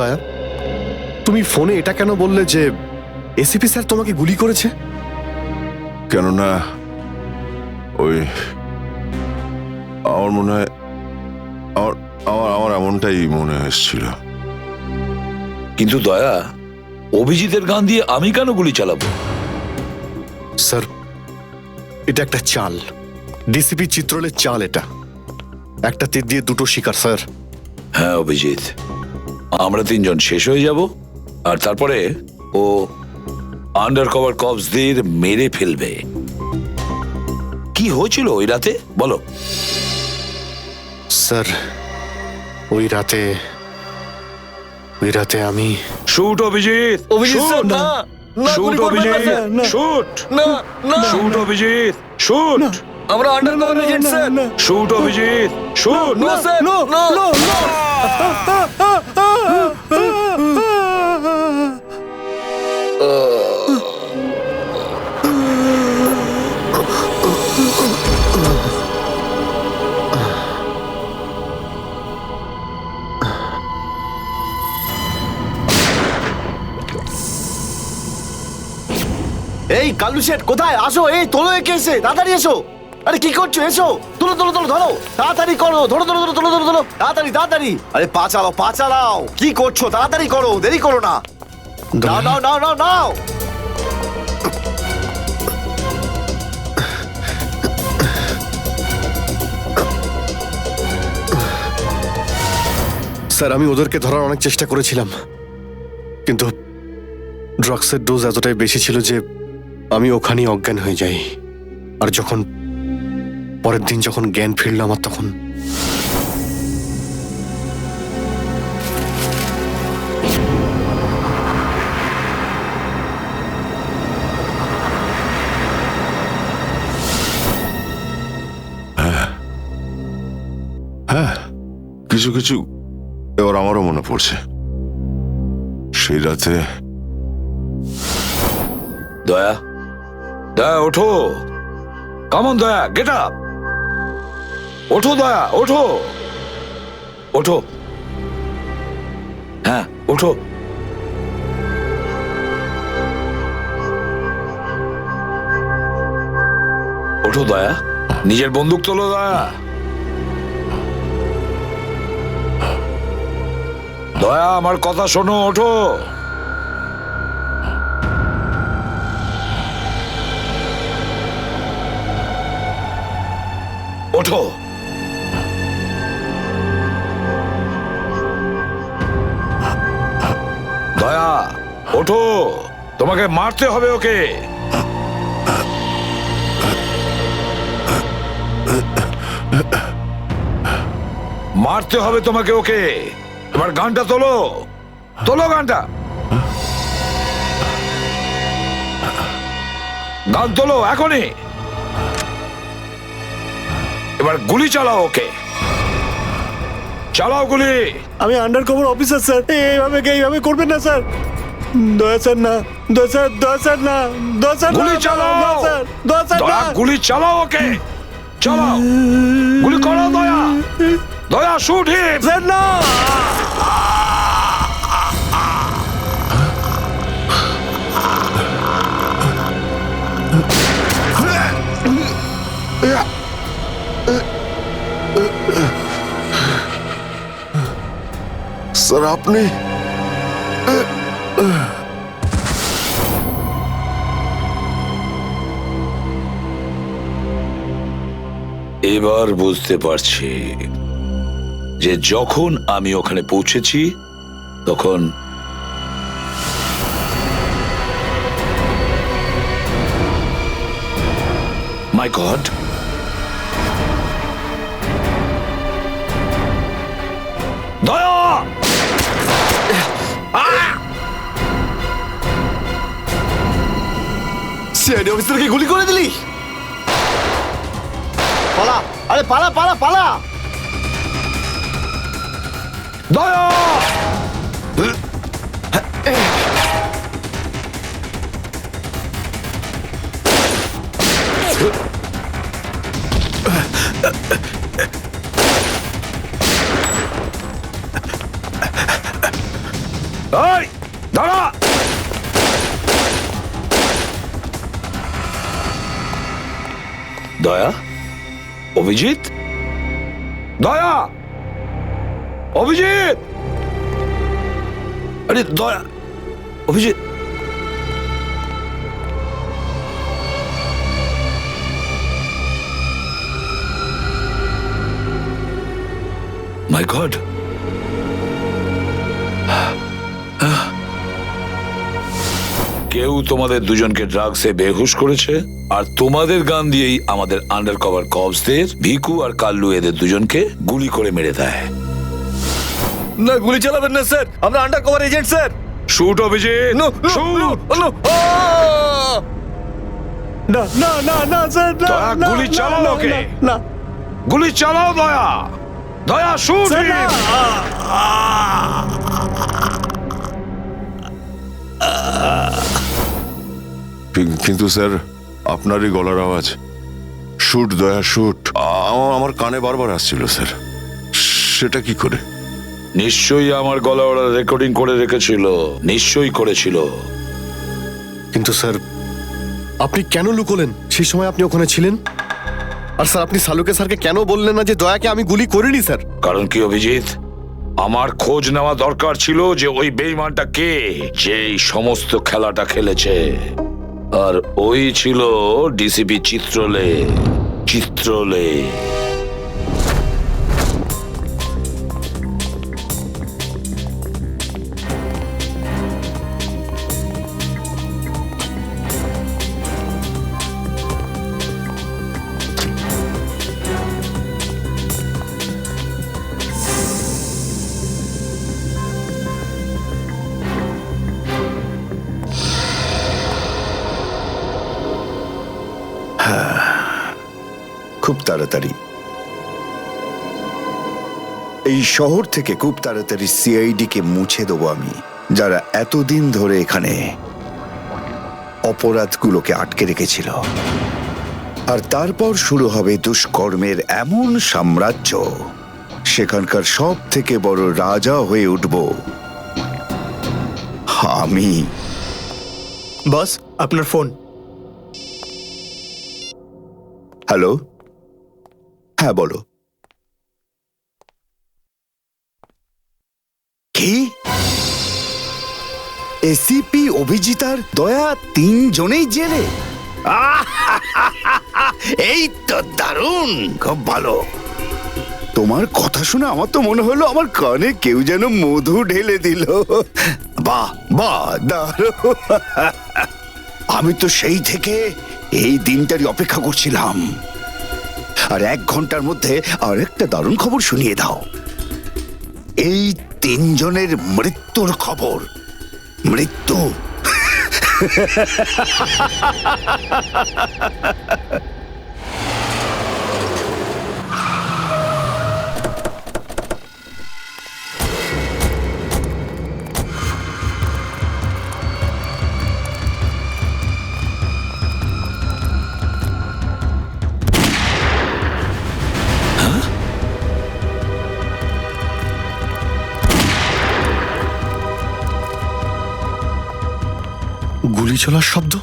দয়া, তুমি ফোনে এটা কেন বললে যে এসিপি স্যার তোমাকে গুলি করেছে? কেননা ওই আমার মনে হয় আমার আমার আমার এমনটাই মনে এসেছিল। কিন্তু দয়া, অভিজিতের গান দিয়ে আমি কেন গুলি চালাবো? স্যার, এটা একটা চাল, ডিসিপি চিত্রলের চাল। এটা একটা তীর দিয়ে দুটো শিকার স্যার। হ্যাঁ অভিজিৎ, আমরা তিনজন শেষ হয়ে যাব আর তারপরে ও আন্ডার কভার কপসদের মেরে ফেলবে। কি হয়েছিল ওই রাতে বলো? স্যার, ওই রাতে আমি শুট অভিজিৎ, অভিজিৎ স্যার, না না, শুট গুলি করবেন না অভিজিৎ, স্যার। শুট না না, শুট অভিজিৎ, শুট আমরা under cover agent sir. Shoot Abhijit, shoot. না স্যার, না না। এই কালু শেঠ কোথায়? আসো, এই তোলো একে, এসে তাড়াতাড়ি এসো। আরে কি করছো? এসো, তুলো তুলো তুলো, ধরো তাড়াতাড়ি করো, ধরো ধরো ধরো, তুলো ধরো ধরো, তাড়াতাড়ি তাড়াতাড়ি। আরে পা চালাও, পা চালাও, কি করছো? তাড়াতাড়ি করো, দেরি করো না। নাও নাও নাও নাও নাও। স্যার, আমি ওদেরকে ধরার অনেক চেষ্টা করেছিলাম, কিন্তু ড্রাগসের ডোজ এতটাই বেশি ছিল যে আমি ওখানেই অজ্ঞান হয়ে যাই। আর যখন পরের দিন যখন জ্ঞান ফিরল আমার, তখন হ্যাঁ, কিছু কিছু এবার আমারও মনে পড়ছে। সেই রাতে দয়া, দয়া ওঠো, কামন দয়া, গেট আপ, ওঠো দয়া, ওঠো ওঠো, হ্যাঁ ওঠো। ওঠো দয়া, নিজের বন্দুক তোলো দয়া। দয়া আমার কথা শোনো, ওঠো। ওঠো। দয়া ওঠো, তোমাকে মারতে হবে ওকে। মারতে হবে তোমাকে ওকে। এবার গানটা তোলো, তোলো গানটা, গান তোলো এখনই। এবার গুলি চালাও ওকে, চালাও গুলি। আমি আন্ডার কভার অফিসার স্যার, এইভাবে করবেন না স্যার। দয়া স্যার না, দয়া স্যার, দয়া স্যার না, দয়া স্যার, গুলি চালাও, দয়া স্যার, দয়া স্যার দয়া না। গুলি চালাও ওকে, চালাও গুলি করো দয়া, দয়া শুট হিম। স্যার না। স্যার আপনি এবার বুঝতে পারছি যে যখন আমি ওখানে পৌঁছেছি তখন মাই গড, দয়া, সিআইডি অফিসারকে গুলি করে দিলি? পালা, আরে পালা পালা পালা। দয়া, এই দাঁড়া! দয়া, অভিজিৎ, দয়া, অভিজিৎ, আরে দয়া, অভিজিৎ। মাই গড, কেউ তোমাদের দুজনকে ড্রাগসে বেহুশ করেছে, আর তোমাদের গান দিয়েই আমাদের আন্ডার কভার কপসদের ভিকু আর কাল্লু এদের দুজনকে গুলি করে মেরে দেয়। না, গুলি চালাবেন না স্যার, আমরা under cover agent sir. Shoot Abhijit, shoot! না না না না স্যার, না, দয়া, না, গুলি না, চালাও না, ওকে। না, গুলি চালাও দয়া, দয়া শুট! স্যার, না। কিন্তু স্যার, আপনারই গলার আওয়াজ, শুট দয়া শুট, আমার কানে বারবার আসছিল স্যার। সেটা কি করে? নিশ্চয়ই আমার গলা ওরা রেকর্ডিং করে রেখেছিল, নিশ্চয়ই করেছিল। কিন্তু স্যার, আপনি কেন লুকোলেন? সেই সময় আপনি ওখানে ছিলেন। আর স্যার, আপনি সালুকে স্যারকে কেন বললেন না যে দয়াকে আমি গুলি করিনি স্যার? কারণ কি অভিজিৎ, আমার খোঁজ নেওয়া দরকার ছিল যে ওই বেঈমানটা কে, যে এই সমস্ত খেলাটা খেলেছে। আর ওই ছিল ডিসিপি চিত্রলে। চিত্রলে খুব তাড়াতাড়ি এই শহর থেকে খুব তাড়াতাড়ি সিআইডি কে মুছে দেবো আমি, যারা এতদিন ধরে এখানে অপরাধগুলোকে আটকে রেখেছিল। আর তারপর শুরু হবে দুষ্কর্মের এমন সাম্রাজ্য, সেখানকার সব থেকে বড় রাজা হয়ে উঠব আমি। বস, আপনার ফোন। হ্যালো, হ্যাঁ বলো। কি? এসিপি অভিজিৎ আর দয়া তিনজনেই জেলে? এই তো দারুণ, খুব ভালো। তোমার কথা শুনে আমার তো মনে হলো আমার কানে কেউ যেন মধু ঢেলে দিল। বাহ বাহ, দারুণ। আমি তো সেই থেকে এই দিনটারই অপেক্ষা করছিলাম। আর 1 ঘন্টার মধ্যে আরেকটা দারুণ খবর শুনিয়ে দাও। এই তিনজনের মৃত্যুর খবর। মৃত্যু। গুলি চলার শব্দ।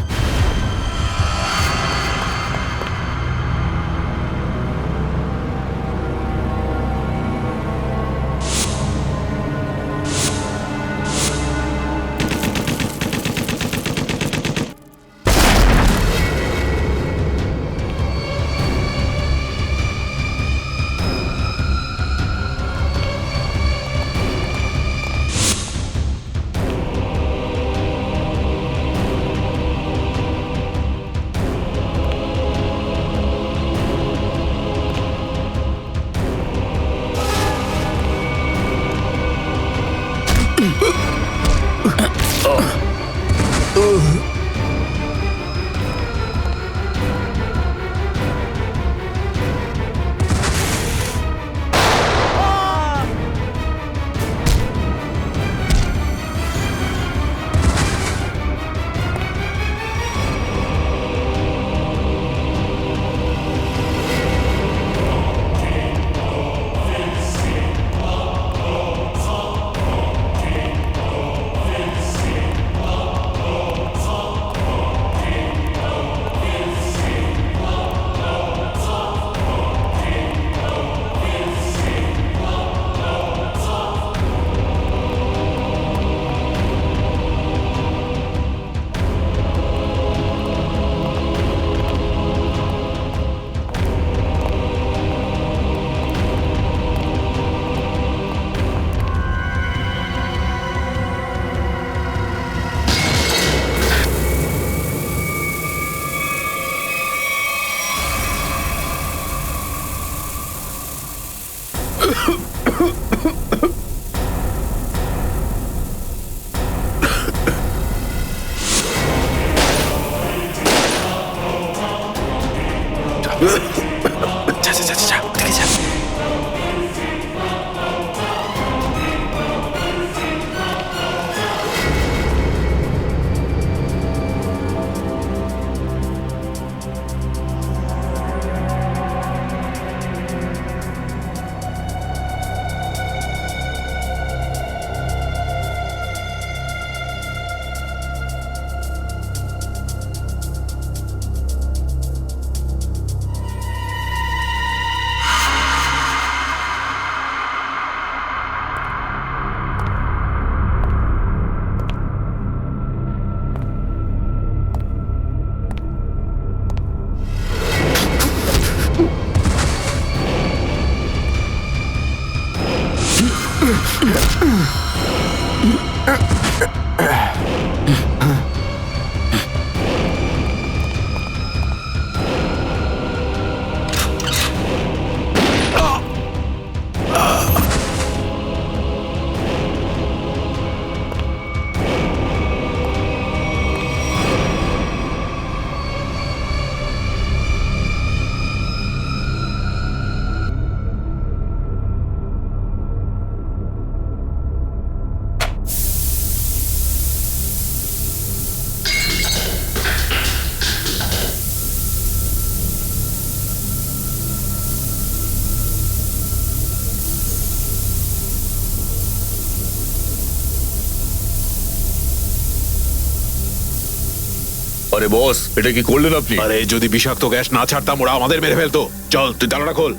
আরে বস, এটা কি করলেন আপনি? আরে যদি বিষাক্ত গ্যাস না ছাড়তাম ওরা আমাদের মেরে ফেলতো। চল তুই তালাটা খোল।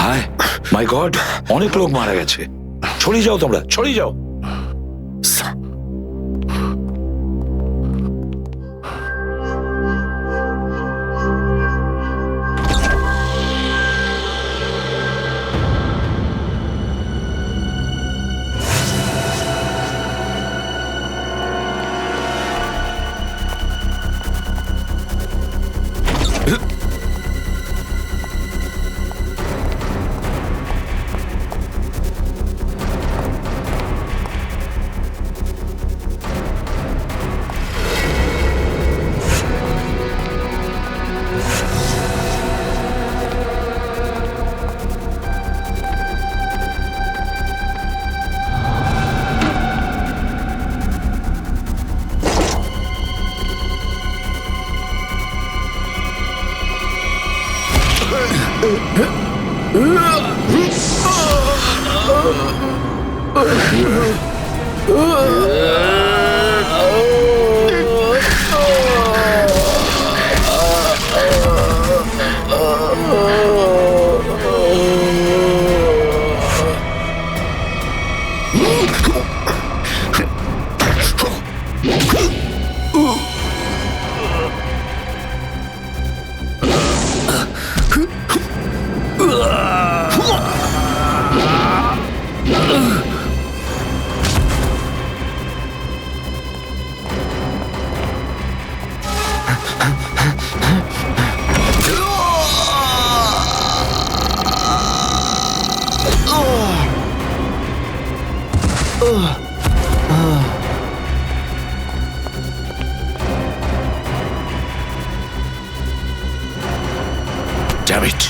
হায় মাই গড, অনেক লোক মারা গেছে। ছড়িয়ে যাও তোমরা, ছড়িয়ে যাও। Damn it.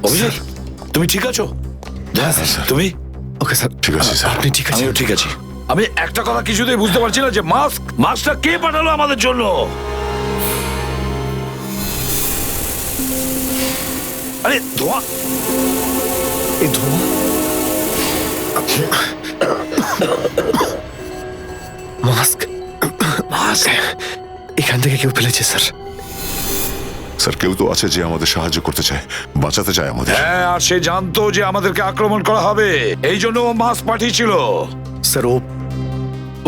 অভিজিৎ, তুমি ঠিক আছো? হ্যাঁ স্যার। তুমি? ওকে স্যার, ঠিক আছে, স্যার। আপনি ঠিক আছেন? আমিও ঠিক আছি। আমি একটা কথা কিছুতেই বুঝতে পারছি না যে মাস্কটা কে পাঠালো আমাদের জন্য? আরে ধোঁয়া! এই ধোঁয়া মাস্ক মাস্ক! এখান থেকে কেউ ফেলেছে স্যার। স্যার কেউ তো আছে যে আমাদের সাহায্য করতে চায়, বাঁচাতে চায় আমাদের। হ্যাঁ, আর সে জানতো যে আমাদেরকে আক্রমণ করা হবে, এই জন্য ও মাস্ক পাঠিয়েছিল। স্যার ও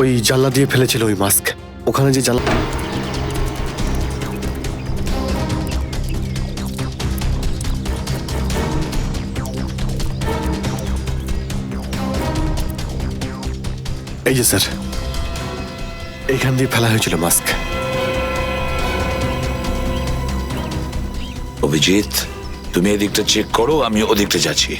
ওই জানলা দিয়ে ফেলেছিল ওই মাস্ক। ওখানে যে জানলা, এই যে স্যার, এইখান দিয়ে ফেলা হয়েছিল মাস্ক। অভিজিৎ, তুমি এদিকটা চেক করো, আমি ওদিকটা যাচ্ছি।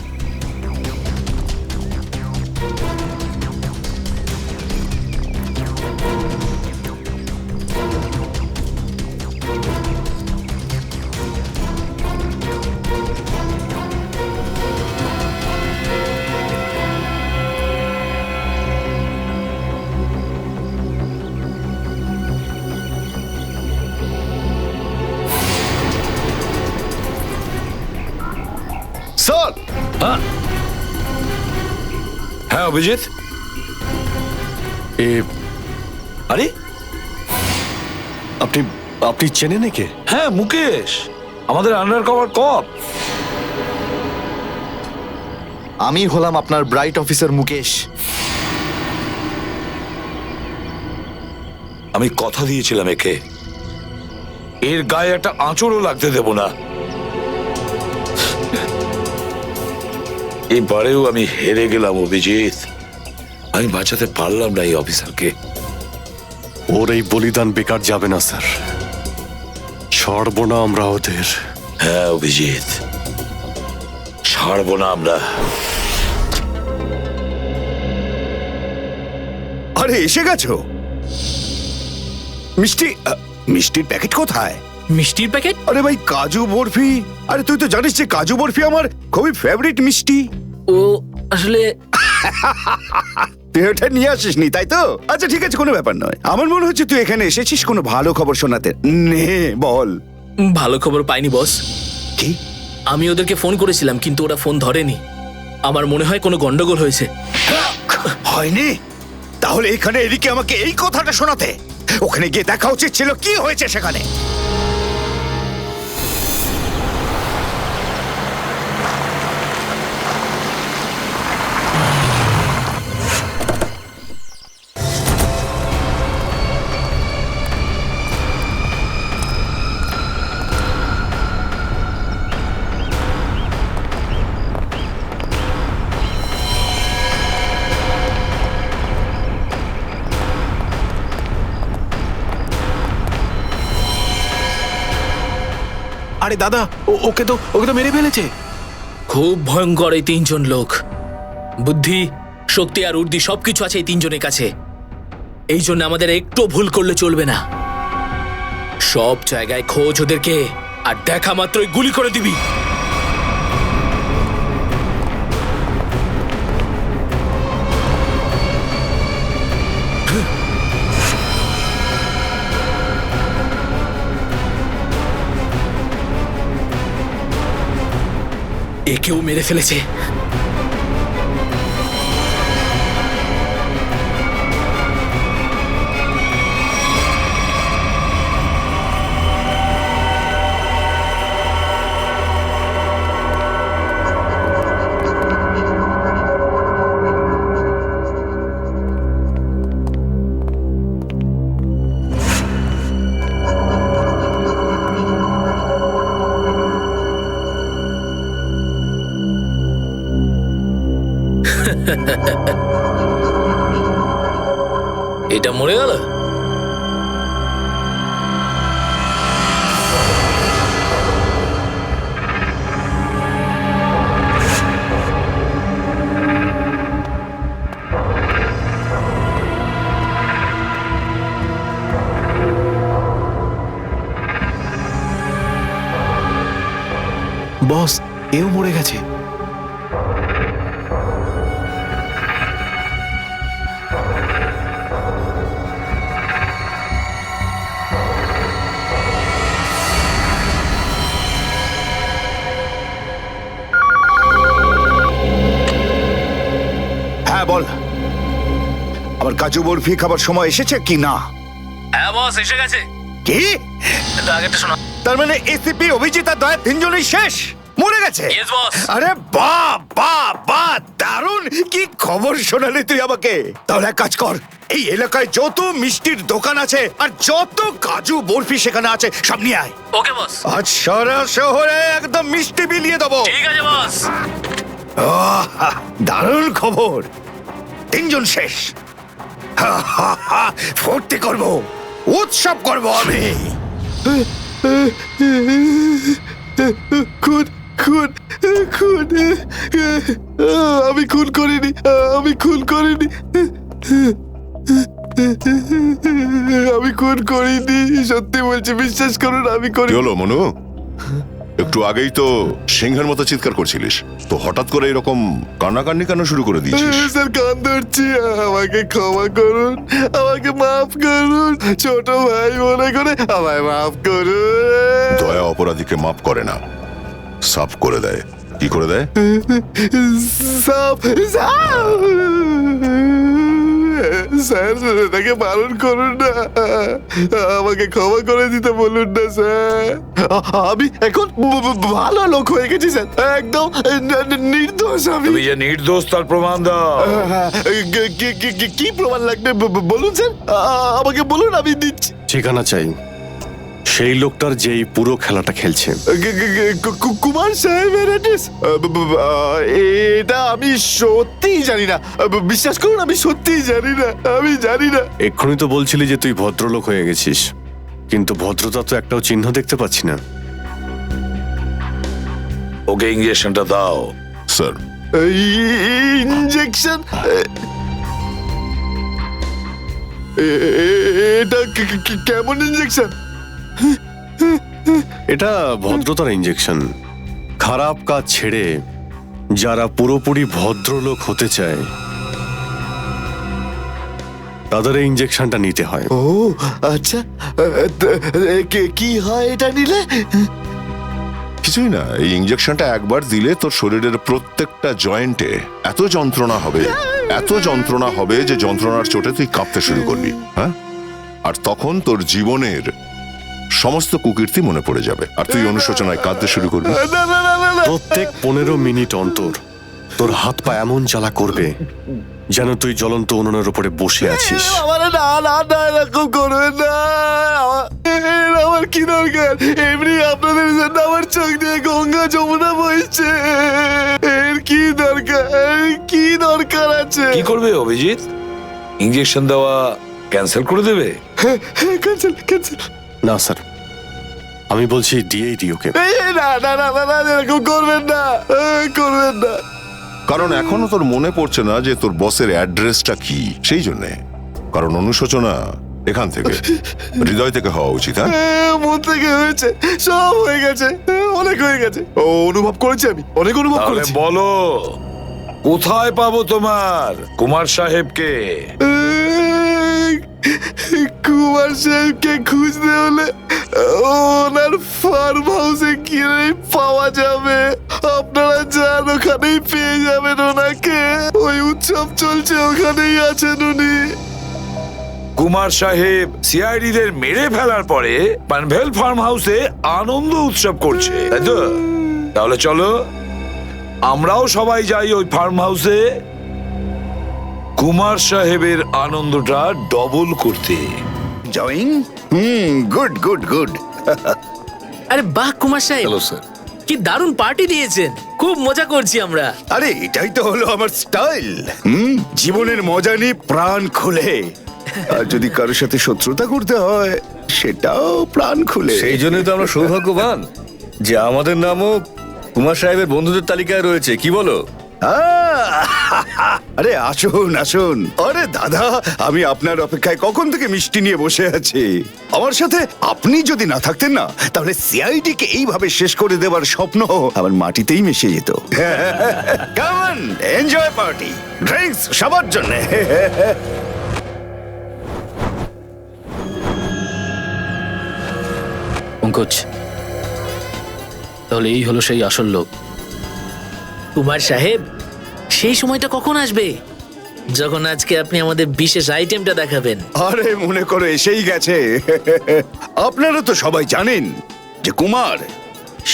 স্যার, হ্যাঁ অভিজিৎ, এ আরে আপনি আপনি চেনেন একে? হ্যাঁ, মুকেশ, আমাদের আন্ডার কভার কপ। আমি হলাম আপনার ব্রাইট অফিসার মুকেশ। আমি কথা দিয়েছিলাম একে, এর গায়ে একটা আঁচড়ও লাগতে দেব না। এবারেও আমি হেরে গেলাম অভিজিৎ। আমি বাঁচাতে পারলাম না এই অফিসারকে। ওর এই বলিদান বেকার যাবে না স্যার, ছাড়বো না আমরা ওদের। হ্যাঁ অভিজিৎ, ছাড়বো না আমরা। আরে এসে গেছো মিষ্টি? মিষ্টির প্যাকেট কোথায়? মিষ্টির প্যাকেট? আরে ভাই কাজু বরফি, আরে তুই তো জানিস যে কাজু বরফি আমার খুবই ফেভারিট মিষ্টি। ও আসলে তুই ওটা নিয়ে আসিসনি তাই তো? আচ্ছা ঠিক আছে, কোনো ব্যাপার নয়। আমার মনে হচ্ছে তুই এখানে এসেছিস কোনো ভালো খবর শোনাতে। নে বল। ভালো খবর পাইনি বস। কি? আমি ওদেরকে ফোন করেছিলাম কিন্তু ওরা ফোন ধরেনি। আমার মনে হয় কোনো গন্ডগোল হয়েছে। হয়নি? তাহলে এখানে এদিকে আমাকে এই কথাটা শোনাতে? ওখানে গিয়ে দেখা উচিত ছিল কি হয়েছে সেখানে। আরে দাদা, ওকে তো মেরে ফেলেছে। খুব ভয়ঙ্কর এই তিনজন লোক। বুদ্ধি, শক্তি আর উর্দি সবকিছু আছে এই তিনজনের কাছে। এই জন্য আমাদের একটু ভুল করলে চলবে না। সব জায়গায় খোঁজ ওদেরকে, আর দেখা মাত্রই গুলি করে দিবি। একেও মেরে ফেলেছে। এটা মরে গেল। বস, এও মরে গেছে। হ্যাঁ বল, আবার কাজু বরফি খাবার সময় এসেছে কি না? হ্যাঁ বস, এসে গেছে। কি? আগেরটা শোনা। তার মানে এসিপি, অভিজিৎ আর দয়া তিনজনই শেষ, মরে গেছে? Yes, boss. আরে বাহ বাহ বাহ, দারুণ! কি খবর শোনালি তুই আমাকে। তাহলে এক কাজ কর, এই এলাকায় যত মিষ্টির দোকান আছে আর যত কাজু বরফি সেখানে আছে সব নিয়ে আয়। ওকে বস। আজ সারা শহরে একদম মিষ্টি বিলিয়ে দেবো। ঠিক আছে বস। দারুণ খবর, তিনজন শেষ। ফুর্তি করব, উৎসব করব আমি। খুন খুন খুন আমি খুন করিনি, আমি খুন করিনি, আমি খুন করিনি, সত্যি বলছি, বিশ্বাস করুন আমি কি করিনি। হলো মনু? একটু আগেই তো সিংহের মতো চিৎকার করছিলিস, তো হঠাৎ করে এরকম কান্নাকান্নি কেন শুরু করে দিয়েছিস? স্যার কান ধরছি, আমাকে ক্ষমা করুন, আমাকে মাফ করুন, ছোট ভাই মনে করে আমায় মাফ করুন। দয়া অপরাধীকে মাফ করে না, সাফ করে দেয়। কি করে দেয়? সাপ সাপ স্যার, তাকে বারণ করুন না, আমাকে ক্ষমা করে দিতে বলুন না স্যার। আমি এখন ভালো লোক হয়ে গেছি স্যার, একদম নির্দোষ আমি। তুমি যে নির্দোষ তার প্রমাণ দাও। কি প্রমাণ লাগবে বলুন স্যার, আমাকে বলুন, আমি দিচ্ছি। ঠিকানা চাই সেই লোকটার যেই পুরো খেলাটা খেলছে। কুমার সাহেবের অ্যাড্রেস? এটা আমি সত্যিই জানি না, বিশ্বাস করুন, আমি সত্যিই জানি না, আমি জানি না। এক্ষুনি তো বলছিলি যে তুই ভদ্রলোক হয়ে গেছিস, কিন্তু ভদ্রতা তো একটাও চিহ্ন দেখতে পাচ্ছি না। ওকে ইঞ্জেকশনটা দাও। Sir, injection? এটা কেমন ইঞ্জেকশন? এটা ভদ্রতার ইঞ্জেকশন। খারাপ কাজ ছেড়ে যারা পুরোপুরি ভদ্রলোক হতে চায় তাদের এই ইঞ্জেকশনটা নিতে হয়। ও আচ্ছা, কি হয় এটা নিলে? কিছুই না, এই ইঞ্জেকশনটা একবার দিলে তোর শরীরের প্রত্যেকটা জয়েন্টে এত যন্ত্রণা হবে, এত যন্ত্রণা হবে যে যন্ত্রণার চোটে তুই কাঁপতে শুরু করবি। হ্যাঁ, আর তখন তোর জীবনের সমস্ত কুকীর্তি মনে পড়ে যাবে আর তুই অনুশোচনায় কাঁদতে শুরু করবি। প্রত্যেক 15 মিনিট অন্তর তোর হাত পা এমন জ্বালা করবে যেন তুই জ্বলন্ত উনুনের উপরে বসে আছিস। আমার না না না, এরকম করবেন না। আমার কি দরকার? এমনি আপনাদের জন্য আমার চোখ দিয়ে গঙ্গা যমুনা বইছে। এর কি দরকার? কি দরকার আছে? কি করবে অভিজিৎ? ইঞ্জেকশন দেওয়া ক্যান্সেল করে দেবে? Cancel cancel. না স্যার, আমি বলছি দিয়েই দিই ওকে। না না না না না, এরকম করবেন না, করবেন না। কারণ এখনো তোর মনে পড়ছে না যে তোর বসের অ্যাড্রেসটা কি, সেই জন্যে। কারণ অনুশোচনা এখান থেকে, হৃদয় থেকে হওয়া উচিত। হ্যাঁ, মন থেকে হয়েছে, সব হয়ে গেছে, অনেক হয়ে গেছে। ও অনুভব করেছি, আমি অনেক অনুভব তাহলে করেছি। বলো, কোথায় পাবো তোমার কুমার সাহেবকে? কুমার সাহেবকে খুঁজতে হলে ওনার ফার্ম হাউসে গিয়ে পাওয়া যাবে। আপনারা যান, ওখানেই পেয়ে যাবেন ওনাকে। ওই উৎসব চলছে, ওখানেই আছেন উনি। কুমার সাহেব সিআইডি দের মেরে ফেলার পরে পানভেল ফার্ম হাউসে আনন্দ উৎসব করছে, তাই তো? তাহলে চলো আমরাও সবাই যাই ওই ফার্ম হাউসে কুমার সাহেবের আনন্দটা ডবল করতে। জয়িং। Good good good. আরে বাহ কুমার সাহেব, হ্যালো স্যার। কি দারুণ পার্টি দিয়েছেন, খুব মজা করছি আমরা। আরে এটাই তো হলো আমার স্টাইল। জীবনের মজা নিয়ে প্রাণ খুলে। আর যদি কারোর সাথে শত্রুতা করতে হয়, সেটাও প্রাণ খুলে। সেই জন্যই তো আমরা সৌভাগ্যবান যে আমাদের নামও কুমার সাহেবের বন্ধুদের তালিকায় রয়েছে, কি বলো? আরে আসুন আসুন। আরে দাদা, আমি আপনার অপেক্ষায় কখন থেকে মিষ্টি নিয়ে বসে আছি। আমার সাথে আপনি যদি না থাকতেন না, তাহলে সিআইডি কে এইভাবে শেষ করে দেওয়ার স্বপ্ন আমার মাটিতেই মিশে যেত। Come on, enjoy party, drinks সবার জন্য। পঙ্কজ, তাহলে এই হলো সেই আসল লোক। কুমার সাহেব, সেই সময়টা কখন আসবে যখন আজকে আপনি আমাদের বিশেষ আইটেমটা দেখাবেন? আরে মনে করো এসেই গেছে। আপনারা তো সবাই জানেন যে কুমার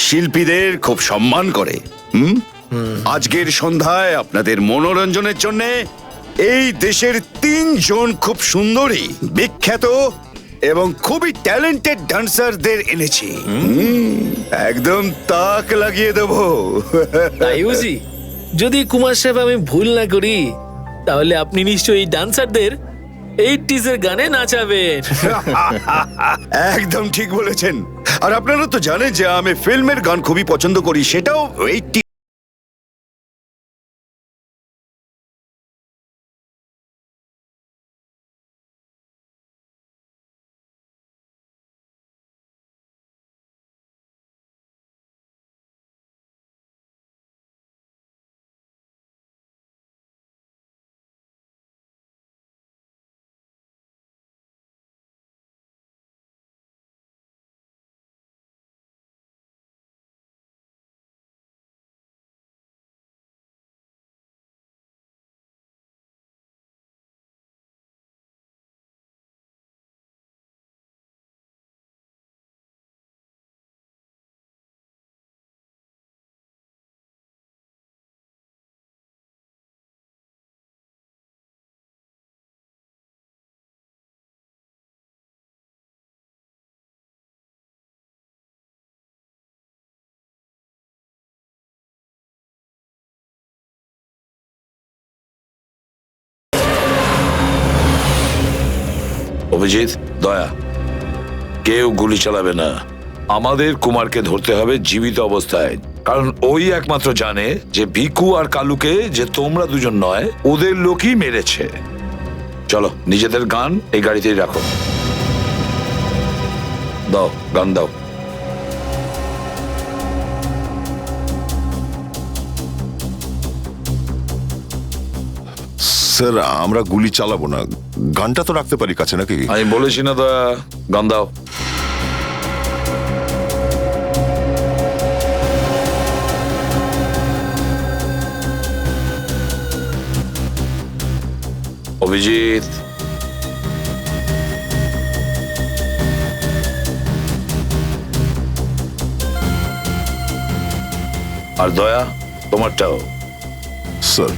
শিল্পীদের খুব সম্মান করে। আজকের সন্ধ্যায় আপনাদের মনোরঞ্জনের জন্য এই দেশের 3 জন খুব সুন্দরী, বিখ্যাত এবং খুবই ট্যালেন্টেড ডান্সারদের এনেছি। একদম তাক লাগিয়ে দেবো। তাই বুঝি? যদি কুমার সাহেব আমি ভুল না করি, তাহলে আপনি নিশ্চয়ই এই ডান্সারদের 80s এর গানে নাচাবেন। একদম ঠিক বলেছেন। আর আপনারা তো জানেন যে আমি ফিল্মের গান খুবই পছন্দ করি, সেটাও 80। অভিজিৎ, দয়া, কেউ গুলি চালাবে না। আমাদের কুমারকে ধরতে হবে জীবিত অবস্থায়, কারণ ওই একমাত্র জানে যে ভিকু আর কালুকে যে তোমরা দুজন নয়, ওদের লোকই মেরেছে। চলো, নিজেদের গান এই গাড়িতেই রাখো। দাও, গান দাও। স্যার আমরা গুলি চালাবো না, গানটা তো রাখতে পারি কাছে নাকি? আমি বলেছি না দয়া, গান দাও। অভিজিৎ, আর দয়া তোমারটাও। স্যার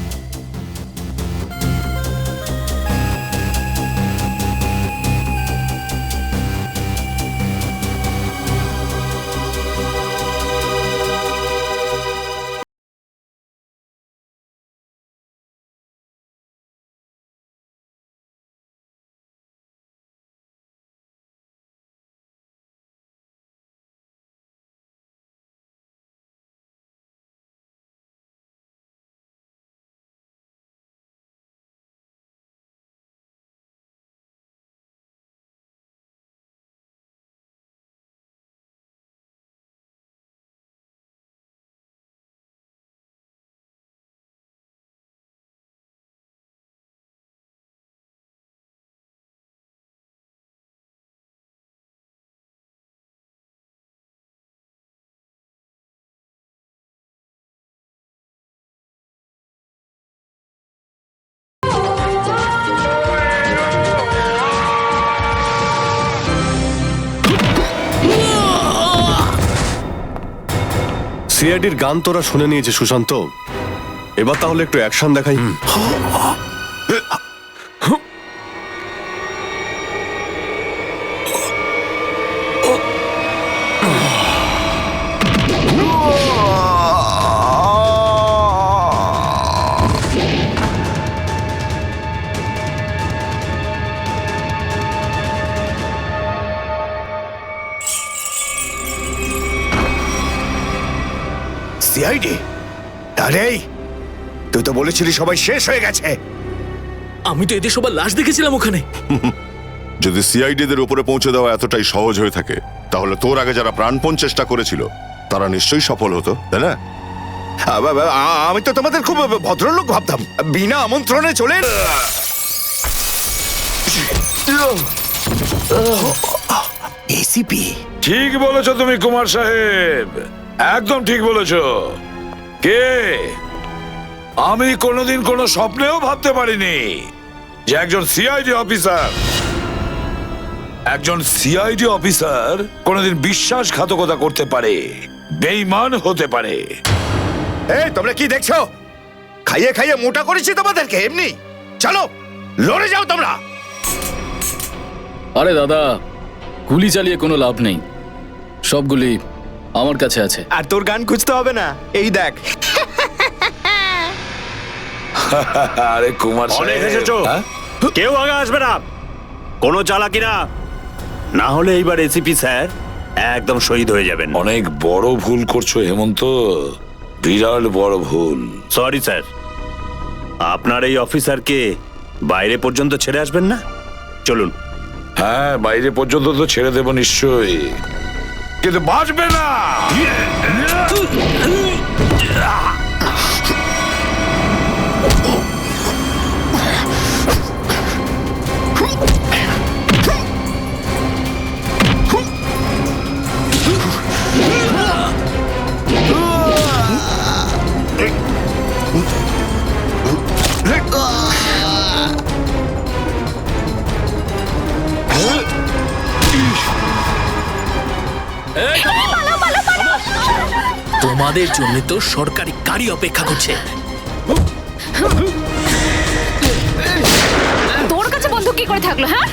সিআইডির গান তোরা শুনে নিয়েছে সুশান্ত, এবার তাহলে একটু অ্যাকশন দেখাই। সিআইডি? আরে তুই তো বলেছিলি সবাই শেষ হয়ে গেছে। আমি তো এদের সবার লাশ দেখেছিলাম ওখানে। যদি সিআইডিদের উপরে পৌঁছে দেওয়া এতটাই সহজ হয়ে থাকে, তাহলে তোর আগে যারা প্রাণপণ চেষ্টা করেছিল তারা নিশ্চয়ই সফল হতো, তাই না? আমি তো তোমাদের খুব ভদ্রলোক ভাবতাম, বিনা আমন্ত্রণে চলে এসিপি। ঠিক বলেছো তুমি কুমার সাহেব, একদম ঠিক বলেছো। কে? আমি কোনোদিন কোনো স্বপ্নেও ভাবতে পারিনি যে একজন সিআইডি অফিসার কোনোদিন বিশ্বাসঘাতকতা করতে পারে, বেঈমান হতে পারে। এই তোমরা কি দেখছো? খাইয়ে খাইয়ে মোটা করেছি তোমাদেরকে এমনি। চলো লড়ে যাও তোমরা। আরে দাদা, গুলি চালিয়ে কোনো লাভ নেই, সবগুলি আমার কাছে আছে। আর তোর গান খুঁজতে হবে না, এই দেখ। আরে কুমার অনেক সাহেব, এসেছো, হ্যাঁ? কেউ আগে আসবে না, কোনো চালাকি না, না হলে এইবার এসিপি স্যার একদম শহীদ হয়ে যাবেন। অনেক বড় ভুল করছো হেমন্ত, বিরাট বড় ভুল। সরি স্যার, আপনার এই অফিসারকে বাইরে পর্যন্ত ছেড়ে আসবেন না? চলুন। হ্যাঁ, বাইরে পর্যন্ত তো ছেড়ে দেবো নিশ্চয়ই, কিন্তু বাঁচবে না। তোমাদের জন্য তো সরকারি গাড়ি অপেক্ষা করছে। তোর কাছে বন্দুক কি করে থাকলো? হ্যাঁ,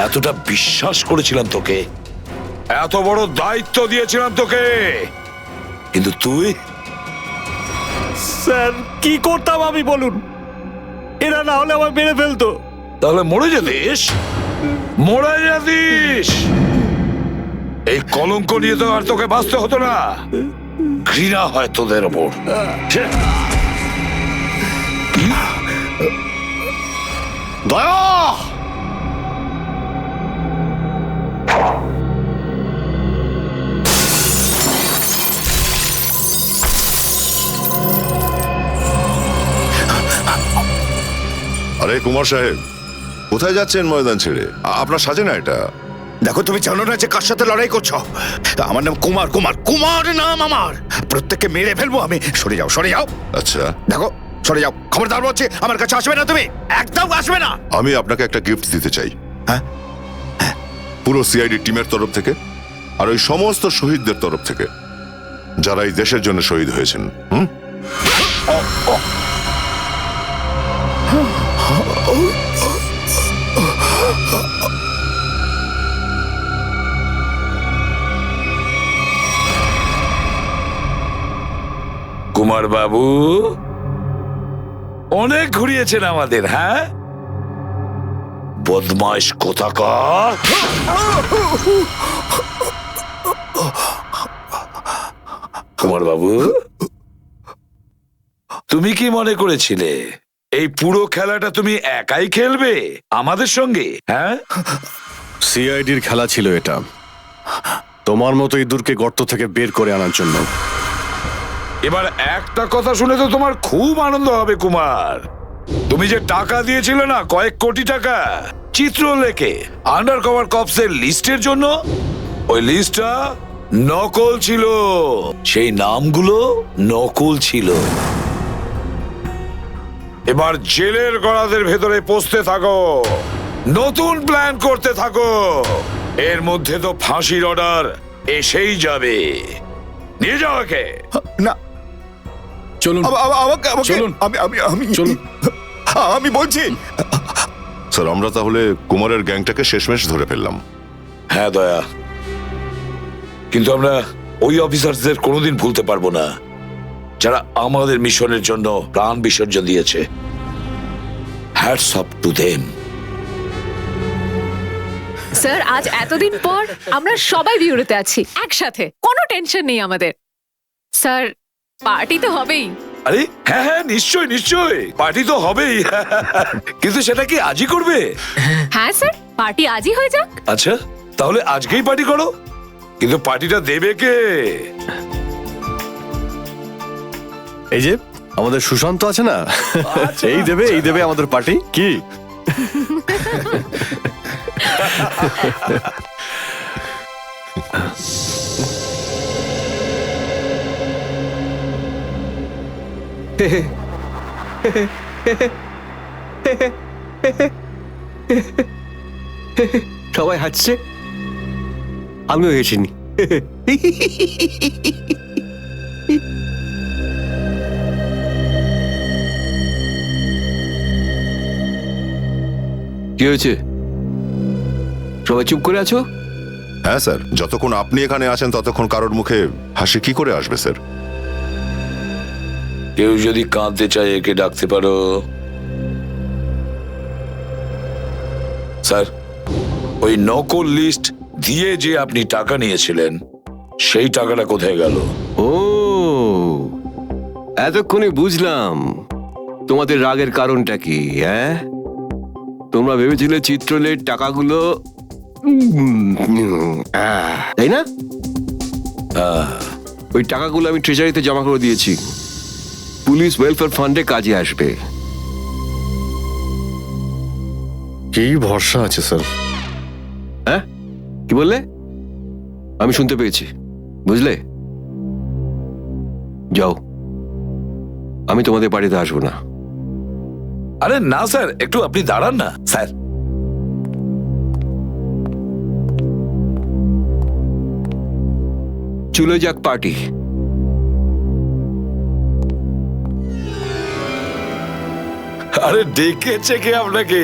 এতটা বিশ্বাস করেছিলাম তোকে, এত বড় দায়িত্ব দিয়েছিলাম তোকে, কিন্তু তুই স্যার কি করতাম আমি বলুন? এরা না হলে আমার মেরে ফেলতো। তাহলে মরে যেতিস, মরে যেতিস। এই কলঙ্ক নিয়ে তো আর তোকে বাঁচতে হতো না। ঘৃণা হয় তোদের ওপর। দয়া! আরে কুমার সাহেব, কোথায় যাচ্ছেন ময়দান ছেড়ে? আপনার সাজে না এটা। দেখো, তুমি জানো না যে কার সাথে লড়াই করছো? আমার নাম কুমার, কুমার, কুমার নাম আমার। প্রত্যেককে মেরে ফেলবো আমি। সরে যাও, সরে যাও। আচ্ছা, দেখো, সরে যাও। খবরদার বলছি, আমার কাছে আসবে না তুমি, একদম আসবে না। আমি আপনাকে একটা গিফট দিতে চাই। হ্যাঁ? পুরো সিআইডি টিমের তরফ থেকে আর ওই সমস্ত শহীদদের তরফ থেকে যারা এই দেশের জন্য শহীদ হয়েছেন। কুমার বাবু অনেক ঘুরিয়েছেন আমাদের, হ্যাঁ? বদমাইশ কোথাকার। কুমার বাবু, তুমি কি মনে করেছিলে এই পুরো খেলাটা তুমি একাই খেলবে আমাদের সঙ্গে? হ্যাঁ, সিআইডির খেলা ছিল এটা, তোমার মতো ইঁদুরকে গর্ত থেকে বের করে আনার জন্য। এবার একটা কথা শুনে তো তোমার খুব আনন্দ হবে কুমার। তুমি যে টাকা দিয়েছিলে না, কয়েক কোটি টাকা চিত্রলেখে আন্ডার কভার কপসের লিস্টের জন্য, ওই লিস্টটা নকল ছিল। সেই নামগুলো নকল ছিল। এবার জেলের গড়াদের ভেতরে পৌঁছতে থাকো, নতুন প্ল্যান করতে থাকো। এর মধ্যে তো ফাঁসির অর্ডার এসেই যাবে। নিয়ে যাও একে। না, চলুন আমাকে চলুন। আমি চলুন। আমি বলছি। স্যার, আমরা তাহলে কুমারের গ্যাংটাকে শেষমেশ ধরে ফেললাম। হ্যাঁ দয়া, কিন্তু আমরা ওই অফিসারদের কোনোদিন ভুলতে পারবো না যারা আমাদের মিশনের জন্য প্রাণ বিসর্জন দিয়েছে। Hats off to them. Sir, আজ এতদিন পর আমরা সবাই বিউরোতে আছি একসাথে, কোনো টেনশন নেই আমাদের। স্যার, পার্টি তো হবেই। আরে হ্যাঁ হ্যাঁ, নিশ্চয় নিশ্চয়, পার্টি তো হবেই। কিন্তু সেটা কি আজই করবে? হ্যাঁ স্যার, পার্টি আজই হয়ে যাক। আচ্ছা, তাহলে আজকেই পার্টি করো। কিন্তু পার্টিটা দেবে কে? এই যে আমাদের সুশান্ত আছে না, এই দেবে আমাদের পার্টি। কি সবাই হাসছে, আমিও হেসিনি। কি হয়েছে? সবাই চুপ করে আছো? হ্যাঁ স্যার, যতক্ষণ আপনি এখানে আছেন ততক্ষণ কারোর মুখে হাসি কি করে আসবে স্যার? কেউ যদি কাঁদতে চায় একে ডাকতে পারো। স্যার, ওই নকল লিস্ট দিয়ে যে আপনি টাকা নিয়েছিলেন, সেই টাকাটা কোথায় গেল? ও, এতক্ষণে বুঝলাম তোমাদের রাগের কারণটা কি। হ্যাঁ, তোমরা ভেবেছিলে চিত্রলের টাকাগুলো, তাই না? ওই টাকাগুলো আমি ট্রেজারিতে জমা করে দিয়েছি, পুলিশ ওয়েলফেয়ার ফান্ডে কাজে আসবে। কি ভরসা আছে স্যার? হ্যাঁ, কি বললে? আমি শুনতে পেয়েছি, বুঝলে? যাও, আমি তোমাদের বাড়িতে আসবো না। আরে না স্যার, একটু আপনি দাঁড়ান না স্যার। চলে যাক পার্টি। আরে ডেকেছে কে আপনাকে?